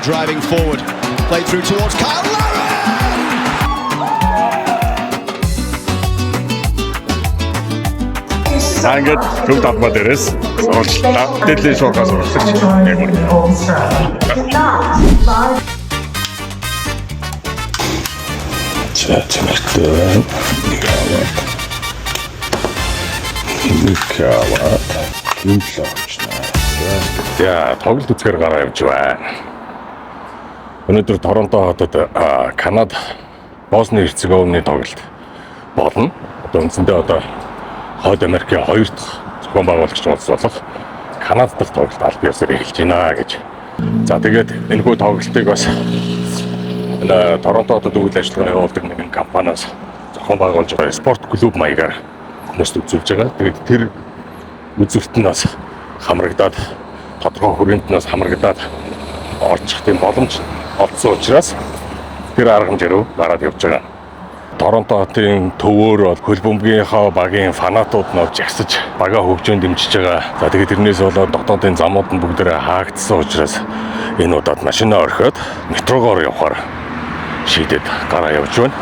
Mane driving forward. Played through towards Kyle Lowry! Ингээд төв талбай дээрээс сурвалжлаа. Дэлхийн шуурхаас сурвалжлагч яг үнэ. Чамтай нэг аваад юм лоочнаа. Яа, тоглолт үзэхээр гараа явж байна. Өнөөдөр Торонто хотод Канада Босни Херцеговины тоглолт болно. Одоо үндсэндээ Хойд Америкийн 2 дахь зохион байгуулагч улс болох Канада дахь тоглолт аль биесээр эхэлж байна гэж. За тэгээд энэхүү тоглолтыг бас Торонто хотод үйл ажиллагаа явуулдаг нэгэн компаниас зохион байгуулж байгаа спорт клуб маягаар хүмүүст үзүүлж байгаа. Тэгээд тэр үзүүлэлт нь бас хамрагдаад тодорхой хүрээнднээс хамрагдаад орчих тийм боломж олдсон учраас тэр арга хэмжээ рүү гараад явж байгаа. Торонто хотын төвөөр бол хөлбөмбөгийнхаа багийн фанатууд нь жагсаж багаа хөгжөөнд дэмжиж байгаа. За тэгээд тэрнээс болоод дотоодын замууд нь бүгдээрээ хаагдсан учраас энэ удаад машинаа орхиод метрогоор явахаар шийдээд гараа явж байна.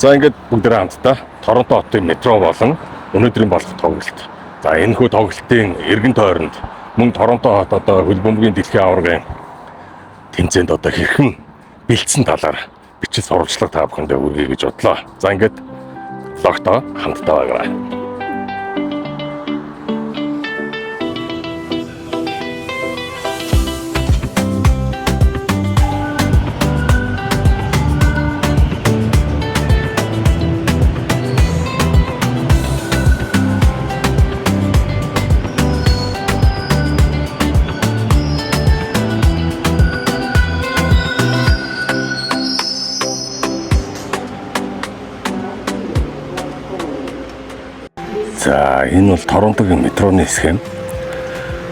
За ингээд бүгдээрээ хамтдаа Торонто хотын метро болон өнөөдрийн болох тоглолт. За энэхүү тоглолтын эргэн тойронд мөн Торонто хот хөлбөмбөгийн дэлхийн аваргын тэмцээнд хэрхэн бэлдсэн талаар бичил сурвалжлага та бүхэндээ хүргэе гэж бодлоо. За ингээд логтоо хамтдаа байгаарай. За энэ бол Торонтогийн метроны хэсэг юм.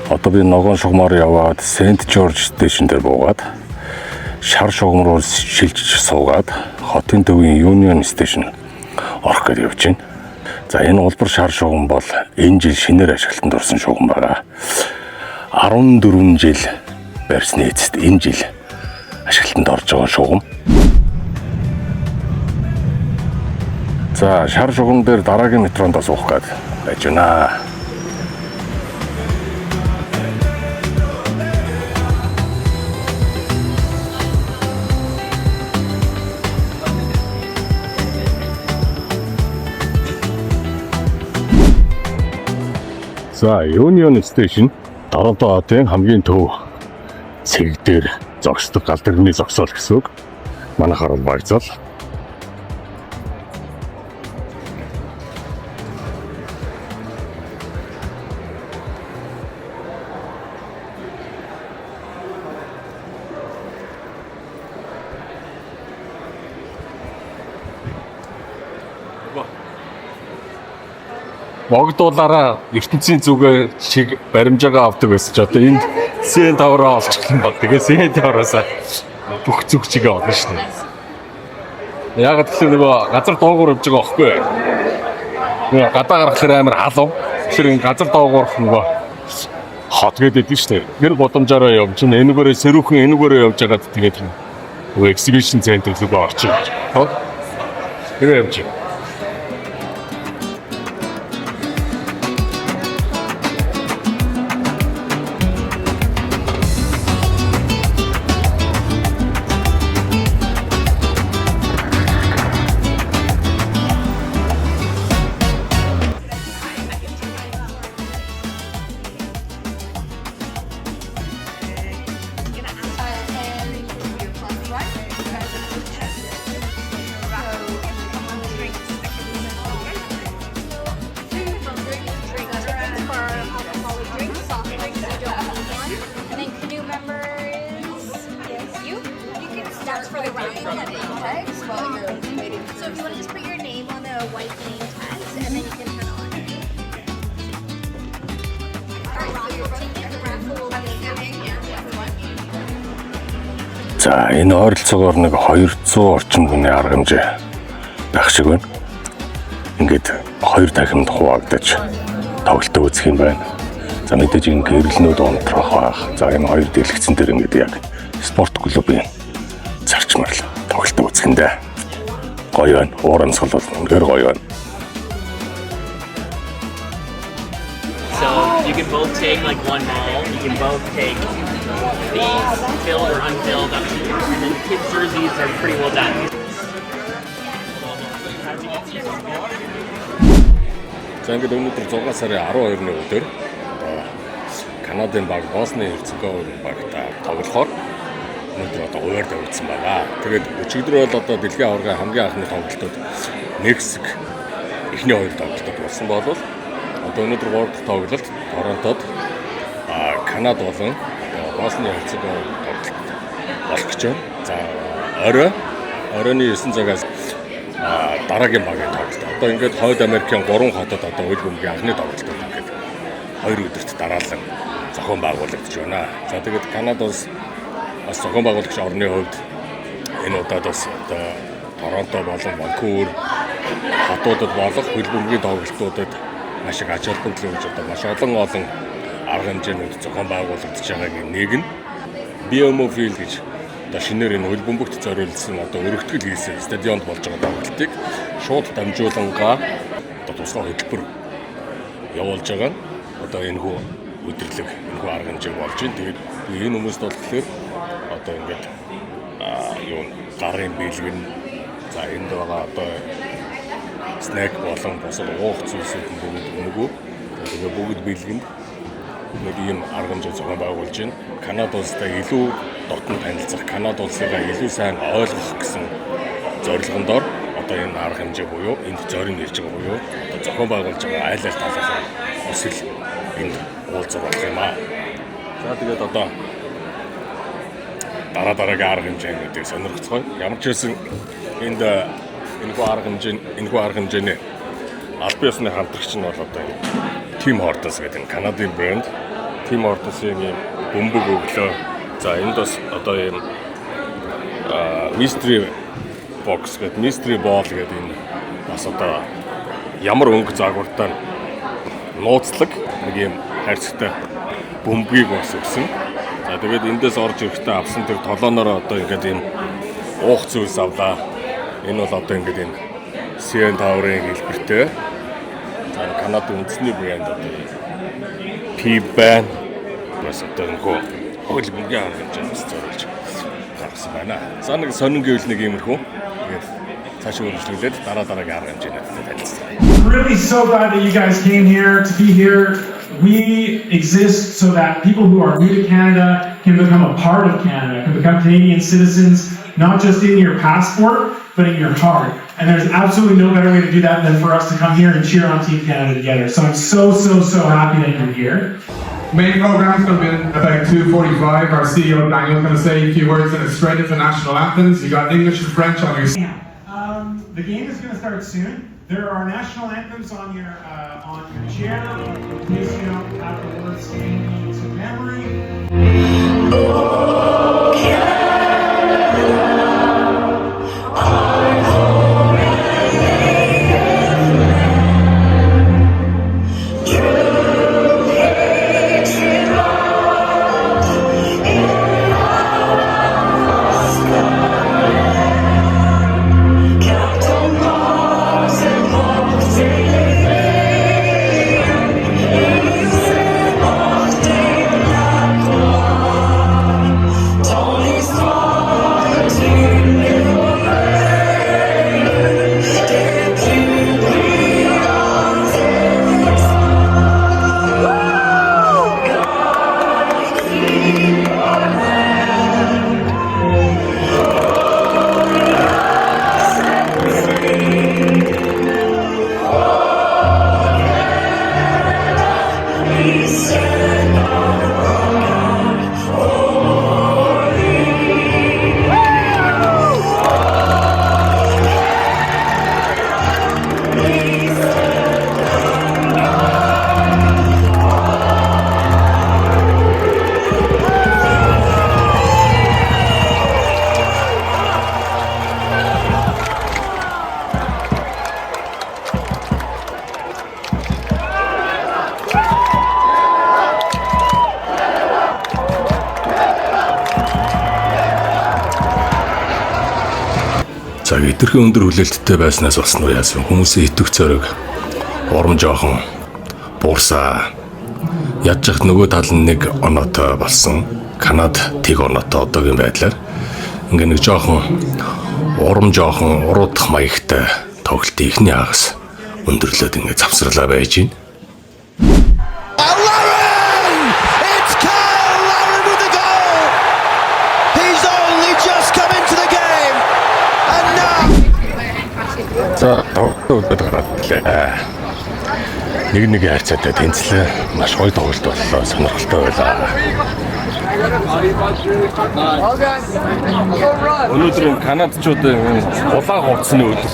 Одоо би ногоон шугамаар яваад Сент Жорж стейшн дээр буугаад шар шугам руу шилжиж суугаад хотын төвийн Юнион стейшн орох гэж явж байна. За энэ улбар шар шугам бол энэ жил шинээр ашиглалтанд орсон шугам байгаа. 14 жил барьсны эцэст энэ жил ашиглалтанд орж байгаа шугам. За шар шугам дээр дараагийн метронд суух гээд байж байна. За Union Station Торонто хотын хамгийн төв цэг дээр зогсдог гал дэргэний зогсоол гэсэн үг. Манайхаар бол багцаал. Богдуулаараа ертөнцийн зүгээ шиг баримжаагаа авдаг байсан ч одоо энд Сент тавраа олчих юм бол тэгээ Сент тавраасаа бүх зүг чигээ олно шүү дээ. Яг тэгэхээр нөгөө газар доогуур явж байгаа байхгүй юу? Нөгөө гадаа гарахлаар амар халуун. Тэгэхээр газар доогуурх нөгөө хот гэдэг нь шүү дээ. Тэр боломжоор явж чинь энэгээрээ сэрүүхэн энэгээрээ явж байгаад тэгээд нөгөө exhibition center рүү орчих. Тэр явж байна. For the name tags while you're waiting. So if you want to just put your name on the white name tags and then you can turn on. Alright, so your ticket raffle will be happening here to everyone. За энэ ойролцоогоор нэг 200 орчим хүний арга хэмжээ байх шиг байна. Ингээд 2 дахинд хуваагдаж тоглолтоо үзэх юм байна. За мэдээж энэ гэрэлнүүд унтрах байх. За энэ хоёр дэлгэцэн дээр ингээд яг спорт клубын зарчмаар л тоглолтоо үзэхэндээ гоё байна. Уурын сул бол үнээр гоё байна. So you can both take like one ball. You can both take these filled or unfilled up to you. And then the kids' jerseys are pretty well done. За ингээд өнөөдөр 6 сарын 12-ны өдөр Канадын баг Босны Херцеговин багтаа тоглохоор өнөөдөр одоо хуваар тавигдсан байна. Тэгээд өчигдөр бол одоо дэлхийн аваргын хамгийн анхны тоглолтод Мексик эхний хоёр тоглолтод болсон болов одоо өнөөдөр 3 дахь тоглолт Торонтод Канада болон Босны Херцеговин тоглолт болох гэж байна. За оройн 9 цагаас дараагийн багийн тоглолт. Одоо ингээд Хойд Америкийн 3 хотод одоо үйл бөмбөгийн анхны тоглолтод ингээд 2 өдөрт дараалан зохион байгуулагдаж байна. За тэгээд Канадаас бас зохион байгуулагч орны хувьд энэ удаад бас одоо Торонто болон Ванкувер хотуудад болох үйл бөмбөгийн тоглолтуудад маш их ач холбогдол өгж одоо маш олон арга хэмжээнүүд зохион байгуулагдаж байгаагийн нэг нь BMO Field гэж одоо шинээр энэ үйл бөмбөгт зориулсан одоо өргөтгөл хийсэн стадионд болж байгаа тоглолтыг шууд дамжуулангаа одоо тусгай хөтөлбөр явуулж байгаа нь одоо энэ хүү өдөрлөг энэхүү арга хэмжээ болж байна. Тэгээд энэ хүмүүст болохоор одоо ингээд юу гарын бэлгэн за энд байгаа одоо снэк болон босол уух зүйлсүүд бүгд өнгөө тэгээд бүгд бэлгэнд нэг юм арга хэмжээ зохион байгуулж байна. Канада улстай илүү дотн танилцах, Канада улсыгаа илүү сайн ойлгох гэсэн зорилгондоор одоо энэ арга хэмжээ буюу энд зорин ирж байгаа буюу одоо зохион байгуулж байгаа айл ал талаас өсөл энд уулзах болох юм аа. За тэгээд одоо дараагийн арга хэмжээнүүдийг сонирхцгоё. Ямар ч байсан энд энэхүү арга хэмжээний аль биесны хамтрагч нь бол одоо Tim Hortons гэдэг Канадын брэнд. Tim Hortons-ийн юм бөмбөг өглөө. За энд бас одоо юм mystery box гэдэг mystery ball гэдэг энэ бас одоо ямар өнгө загвартай нууцлаг нэг юм хайрцагтай бөмбөгийг бас өгсөн. За тэгээд эндээс орж ирэхдээ авсан тэр толооноор одоо ингээд юм уух зүйлс авлаа. Энэ бол одоо ингээд энэ CN Tower-ын хэлбэртэй. За Канадын үндэсний брэнд одоо P-Ban бас одоо нөгөө хөл бөмбөгийн арга хэмжээс зориулж гаргасан байна. За нэг сонин гэвэл нэг иймэрхүү. Тэгээд цаашаа үргэлжлүүлээд дараагийн арга хэмжээнд танилцлаа. Really so glad that you guys came here to be here. We exist so that people who are new to Canada can become a part of Canada, can become Canadian citizens, not just in your passport, but in your heart. And there's absolutely no better way to do that than for us to come here and cheer on Team Canada together. So I'm so happy that you're here. Main program is going to be in about 2:45. Our CEO Daniel is going to say a few words and it's straight into national anthems. You got English and French on your. The game is going to start soon. There are national anthems on your chair. Please, have the words standing to memory. За хэтэрхий өндөр хүлээлттэй байснаас болсон уу яасан хүмүүсийн итгэх зориг урам жоохон буурсаа. Ядж хат нөгөө тал нь нэг оноотой болсон. Канад тэг оноотой одоогийн байдлаар ингээ нэг жоохон урам жоохон уруудах маягтай тоглолтын ихний хагас өндөрлөөд ингээ завсарлаа байж байна. Lauren! It's Kyle Lauren with the goal! He's only just come into the game! And now... За нэг хайрцаатай тэнцлээ. Маш гоё тоглолт боллоо. Сонирхолтой байлаа. Өнөөдөр канадчуудын улаан хувцсны өдөр.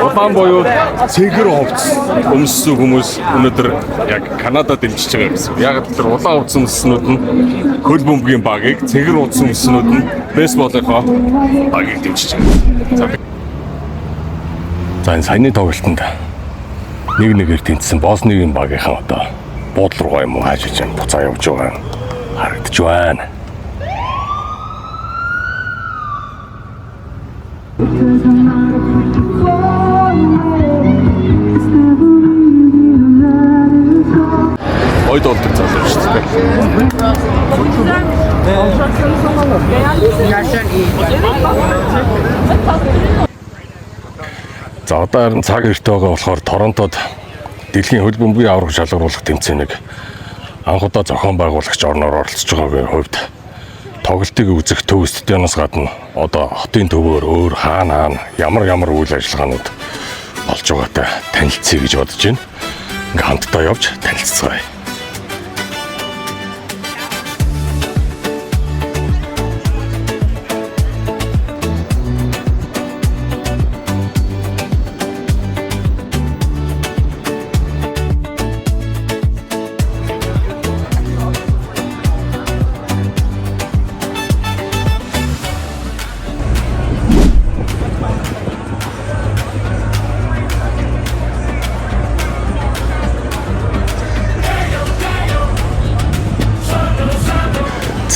Улаан буюу цэгэр хувцс өмссөн хүмүүс өнөөдөр яг Канадад дэмжиж байгаа гэсэн. Яг тэр улаан хувцс өмссөнүүд нь хөл бөмбөгийн багийг, цэгэр хувцс өмссөнүүд нь бейсболынхоо багийг дэмжиж байгаа. За энэ саяны тоглолтод нэгээр тэнцсэн Боснигийн багийнхан одоо буудлын руу юм уу хааж иж буцаа явж байгаа харагдаж байна. Ойд болдог залуу шүү дээ. За одоо харин цаг эрт байгаа болохоор Торонтод дэлхийн хөл бөмбөгийн аврах шалгаруулах тэмцээнийг анх удаа зохион байгуулагч орноор оролцож байгаагийн хувьд тоглолтыг үзэх төв стадионоос гадна одоо хотын төвөөр өөр хаана ямар үйл ажиллагаанууд болж байгаатай танилцъя гэж бодож байна. Ингээ хамтдаа явж танилццгаая.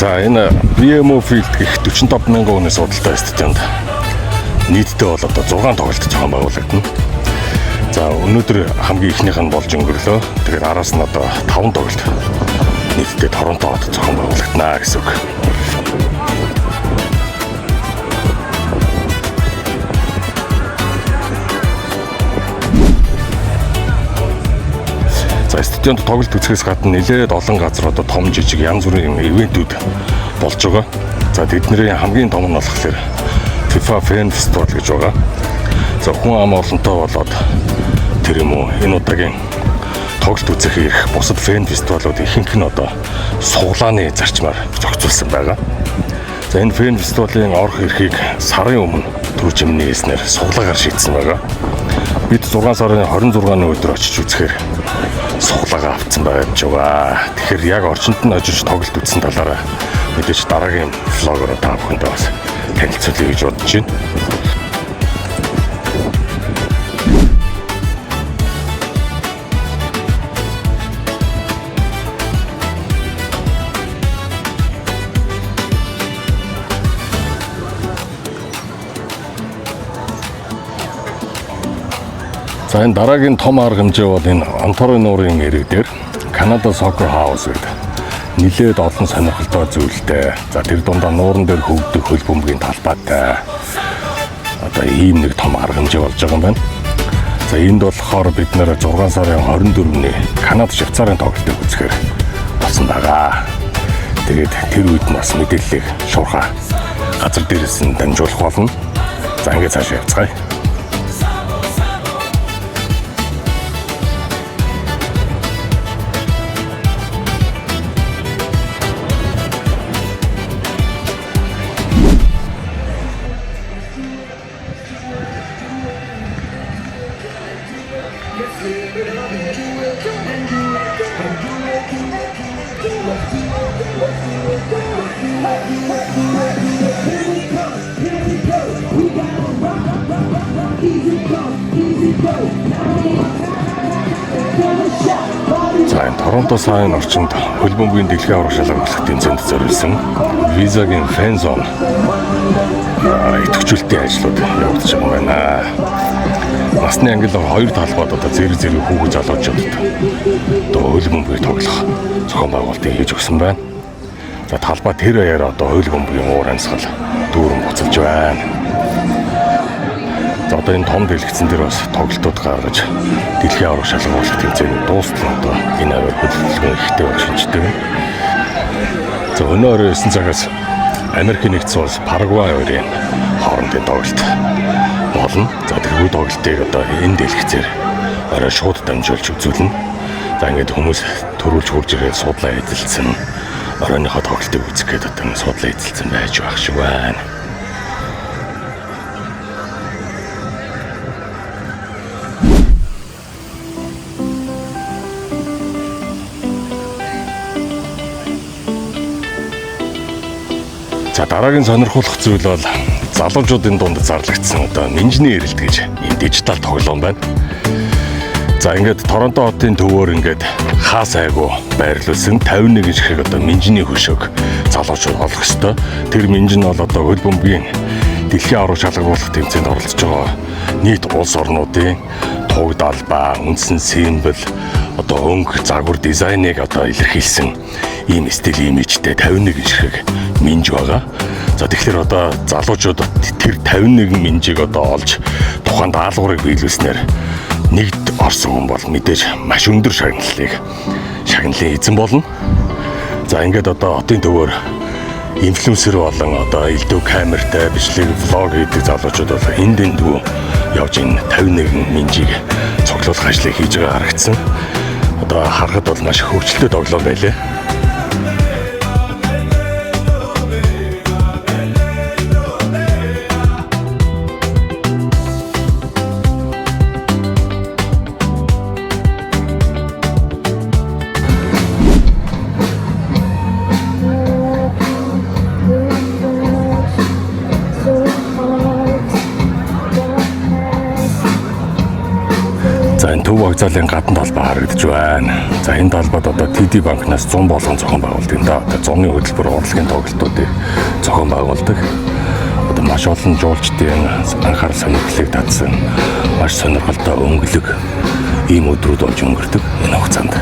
За энэ BMO Field гэх 45,000 хүний судалтай стадионд нийтдээ бол одоо 6 тоглолт зохион байгуулагдана. За өнөөдөр хамгийн ихнийх нь болж өнгөрлөө. Тэгэхээр араас нь одоо 5 тоглолт нийтдээ Торонтод зохион байгуулагдана гэсэн үг. За стадионд тоглолт үзэхээс гадна нэлээд олон газар одоо том жижиг янз бүрийн ивентүүд болж байгаа. За тэдний хамгийн том нь болохоор FIFA Fan Festival гэж байгаа. За хүн ам олонтой болоод тэр юм уу энэ удаагийн тоглолт үзэх ирэх бусад Fan Festival-ууд ихэнх нь одоо суглааны зарчмаар зохицуулсан байгаа. За энэ Fan Festival-ын орох эрхийг сарын өмнө төр жимний хэлснээр суглаагаар шийдсэн байгаа. Бид 6 сарын 26-ны өдөр очиж үзэхээр суглаагаа авцсан байж байгаа. Тэгэхээр яг орчинд нь очиж тоглолт үзсэн талаараа мэдээж дараагийн влогоор та бүхэндээ бас танилцуулъя гэж бодож байна. За энэ дараагийн том арга хэмжээ бол энэ Онтарио нуурын ирэг дээр Canada Soccer House гэдэг нэлээд олон сонирхолтой зүйлтэй. За тэр дундаа нууран дээр хөгдөх хөл бөмбөгийн талбайтай. Одоо ийм нэг том арга хэмжээ болж байгаа юм байна. За энд болохоор бид нэр 6 сарын 24-ний Канада Швейцарын тоглолтыг үзэхээр болсон байгаа. Тэгээд тэр үед нас мэдээллийг шуурхаа газар дээрээс нь дамжуулах болно. За ингээд цаашаа явцгаая. Торонто сайн орчинд хөл бөмбөгийн дэлхийн аврах шалгаруулах тэмцээнд зориулсан визагийн фэн зон идэвхжүүлэлтийн ажлууд явагдаж байгаа юм байна. Насны ангиллаар хоёр талбайд одоо зэрэг хүүхэд залуучуудад одоо хөл бөмбөгийг тоглох зохион байгуулалтыг хийж өгсөн байна. За талбай тэр аяар одоо хөл бөмбөгийн уур амьсгал дүүрэн буцалж байна. За одоо энэ том дэлгэцэн дээр бас тоглолтууд гаргаж дэлхийн аврах шалгаруулах тэмцээний дуустал одоо энэ аяар хөдөлгөөн ихтэй байх шинжтэй байна. За өнөө 9 цагаас Америкийн нэгдсэн улс Парагвай хоёрын хоорондын тоглолт болно. За тэрхүү тоглолтыг одоо энэ дэлгэцээр орой шууд дамжуулж үзүүлнэ. За ингээд хүмүүс төрүүлж хурж ирээд судлаа эзэлсэн оройныхоо тоглолтыг үзэх гээд одоо энэ судлаа эзэлсэн байж байх шиг байна. За дараагийн сонирхолтой зүйл бол залуучуудын дунд зарлагдсан одоо Минжиний эрэлт гэж энэ дижитал тоглоом байна. За ингээд Торонто хотын төвөөр ингээд хаас айгу байрлуулсан 51 ширхэг одоо Минжиний хөшөөг залуучууд олох ёстой. Тэр Минжин бол одоо хөл бөмбөгийн дэлхийн аврах шалгаруулах тэмцээнд оролцож байгаа нийт улс орнуудын тугд албаа, үндсэн символ, одоо өнгө, загвар дизайныг одоо илэрхийлсэн ийм стил имижтэй 51 ширхэг минж байгаа. За тэгэхээр одоо залуучууд тэр 51 минжийг одоо олж тухайн даалгаврыг биелүүлснээр нэгд орсон хүн бол мэдээж маш өндөр шагналын эзэн болно. За ингээд одоо хотын төвөөр инфлюенсер болон одоо элдв камертай бичлэг влог хийдэг залуучууд бол энд дүү явж энэ 51 минжийг цуглуулах ажлыг хийж байгаа харагдсан. Одоо харахад бол маш хөвгчлөлтэй тоглоом байлээ. Төв вокзалын гадна талбай харагдаж байна. За энэ талбайд одоо TD банкнаас 100 болгон зохион байгуулдаг. Одоо зуны хөтөлбөр урлагийн тоглолтуудыг зохион байгуулдаг. Одоо маш олон жуулчдын анхаарал сонирхлыг татсан маш сонирхолтой өнгөлөг ийм өдрүүд болж өнгөрдөг энэ хугацаанд.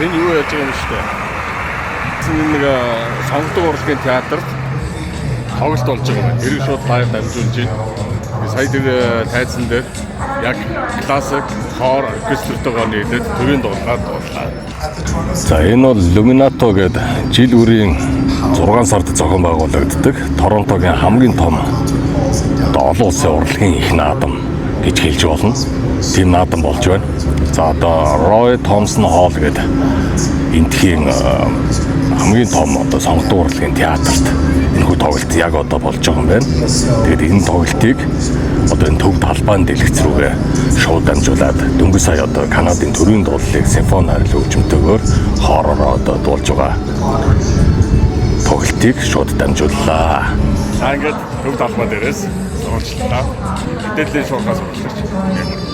Энэ юу яаж байгаа юм шүү дээ. Нэг сонголтын урлагийн театрт тоглолт болж байгаа байна. Тэрийг шууд лайв дамжуулж байна. Сая тэр тайзан дээр яг классик хор оркестртойгоо нийлээд төрийн дуулаад дууллаа. За энэ бол Luminato гэдэг жил үрийн 6 сард зохион байгуулагддаг Торонтогийн хамгийн том олон улсын урлагийн их наадам гэж хэлж болно. Тийм наадам болж байна. За одоо Roy Thompson Hall гэдэг энтхийн хамгийн том одоо сонгогдсон урлагийн театрт энэхүү тоглолт яг одоо болж байгаа юм байна. Тэгээд энэ тоглолтыг одоо энэ төв талбайн дэлгэц рүүгээ шууд дамжуулаад дөнгөж сая одоо Канадын төрийн дуулалыг симфони харил хөгжмөнтэйгээр хоороо одоо дуулж байгаа тоглолтыг шууд дамжууллаа. За ингээд төв талбай дээрээс сурвалжлаа. Мэдээллийн шуурхаас сурвалжлаач.